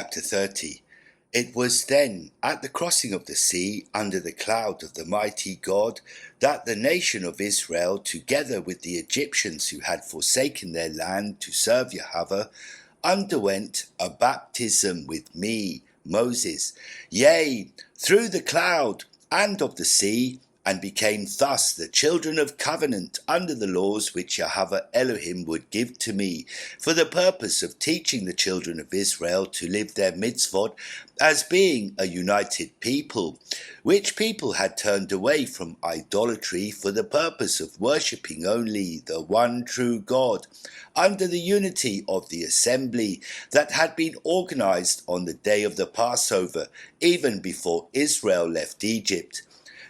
Chapter 30. It was then, at the crossing of the sea, under the cloud of the mighty God, that the nation of Israel, together with the Egyptians who had forsaken their land to serve Yahavah, underwent a baptism with me, Moses, yea, through the cloud and of the sea, and became thus the children of covenant under the laws which Yahavah Elohim would give to me, for the purpose of teaching the children of Israel to live their mitzvot as being a united people, which people had turned away from idolatry for the purpose of worshipping only the one true God, under the unity of the assembly that had been organized on the day of the Passover, even before Israel left Egypt.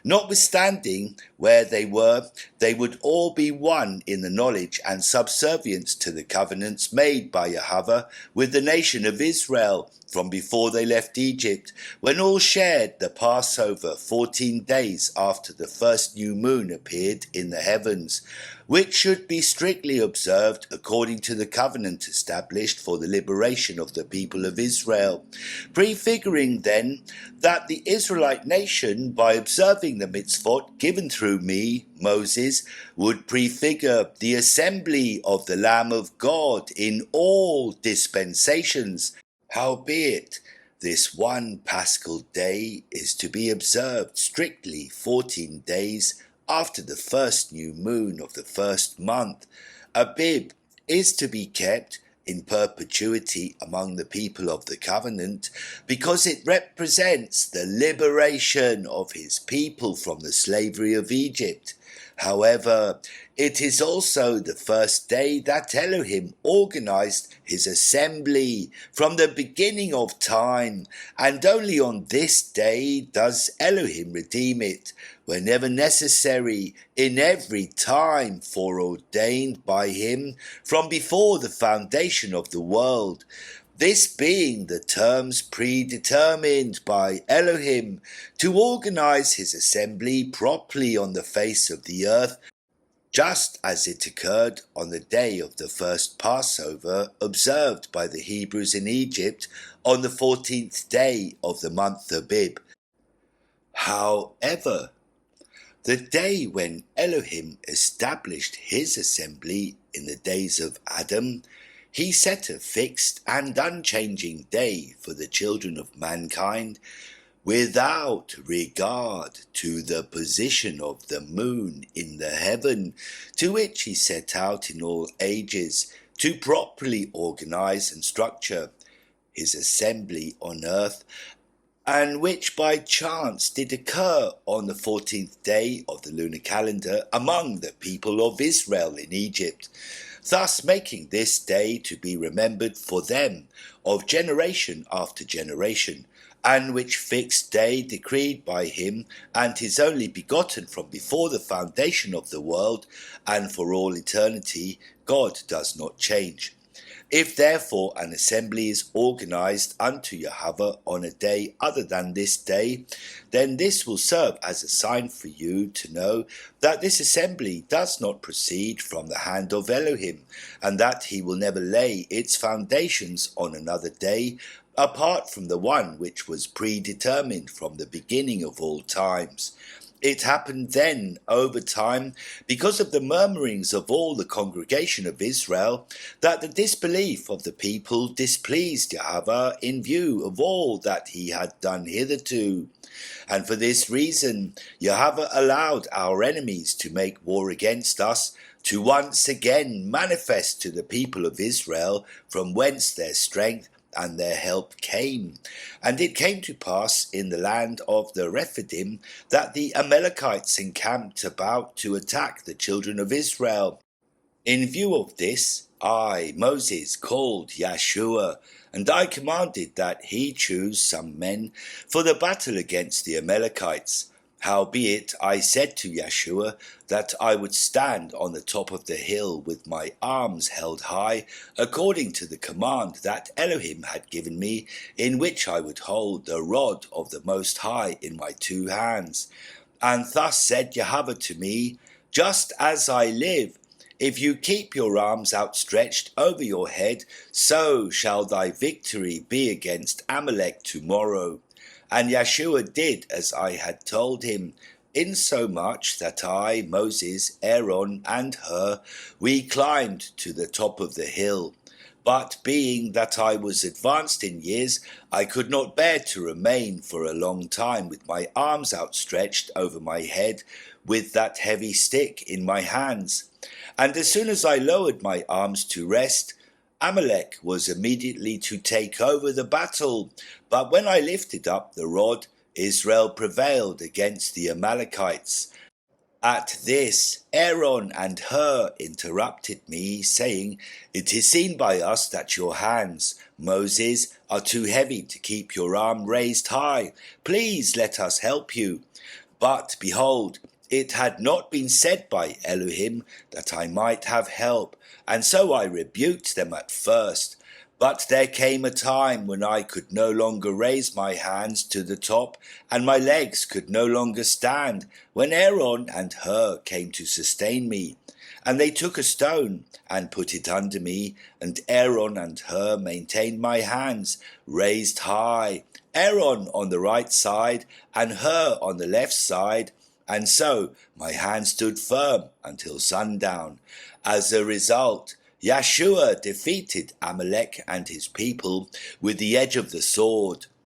Notwithstanding where they were, they would all be one in the knowledge and subservience to the covenants made by Yahavah with the nation of Israel from before they left Egypt, when all shared the Passover 14 days after the first new moon appeared in the heavens, which should be strictly observed according to the covenant established for the liberation of the people of Israel, prefiguring then that the Israelite nation, by observing the mitzvot given through me, Moses, would prefigure the assembly of the Lamb of God in all dispensations. Howbeit, this one Paschal day is to be observed strictly 14 days after the first new moon of the first month. Abib is to be kept in perpetuity among the people of the covenant, because it represents the liberation of his people from the slavery of Egypt. However, it is also the first day that Elohim organized his assembly from the beginning of time, and only on this day does Elohim redeem it, whenever necessary, in every time foreordained by him from before the foundation of the world. This being the terms predetermined by Elohim to organize his assembly properly on the face of the earth, just as it occurred on the day of the first Passover observed by the Hebrews in Egypt on the 14th day of the month Abib. However, the day when Elohim established his assembly in the days of Adam, he set a fixed and unchanging day for the children of mankind, without regard to the position of the moon in the heaven, to which he set out in all ages to properly organize and structure his assembly on earth, and which by chance did occur on the 14th day of the lunar calendar among the people of Israel in Egypt, thus making this day to be remembered for them of generation after generation, and which fixed day decreed by him and his only begotten from before the foundation of the world, and for all eternity, God does not change. If therefore an assembly is organized unto Yahavah on a day other than this day, then this will serve as a sign for you to know that this assembly does not proceed from the hand of Elohim, and that he will never lay its foundations on another day, apart from the one which was predetermined from the beginning of all times. It happened then, over time, because of the murmurings of all the congregation of Israel, that the disbelief of the people displeased Yahavah in view of all that he had done hitherto. And for this reason, Yahavah allowed our enemies to make war against us, to once again manifest to the people of Israel from whence their strength and their help came. And it came to pass in the land of the Rephidim that the Amalekites encamped about to attack the children of Israel. In view of this, I, Moses, called Yeshua, and I commanded that he choose some men for the battle against the Amalekites. Howbeit I said to Yeshua that I would stand on the top of the hill with my arms held high, according to the command that Elohim had given me, in which I would hold the rod of the Most High in my 2 hands. And thus said Yahavah to me, just as I live, If you keep your arms outstretched over your head, so shall thy victory be against Amalek tomorrow. And Yeshua did as I had told him, insomuch that I, Moses, Aaron, and Hur, we climbed to the top of the hill. But being that I was advanced in years, I could not bear to remain for a long time with my arms outstretched over my head, with that heavy stick in my hands. And as soon as I lowered my arms to rest, Amalek was immediately to take over the battle. But when I lifted up the rod, Israel prevailed against the Amalekites. At this, Aaron and Hur interrupted me, saying, It is seen by us that your hands, Moses, are too heavy to keep your arm raised high. Please let us help you. But behold, it had not been said by Elohim that I might have help, and so I rebuked them at first. But there came a time when I could no longer raise my hands to the top, and my legs could no longer stand, when Aaron and Hur came to sustain me. And they took a stone and put it under me, and Aaron and Hur maintained my hands raised high, Aaron on the right side and Hur on the left side, and so my hand stood firm until sundown. As a result, Yeshua defeated Amalek and his people with the edge of the sword.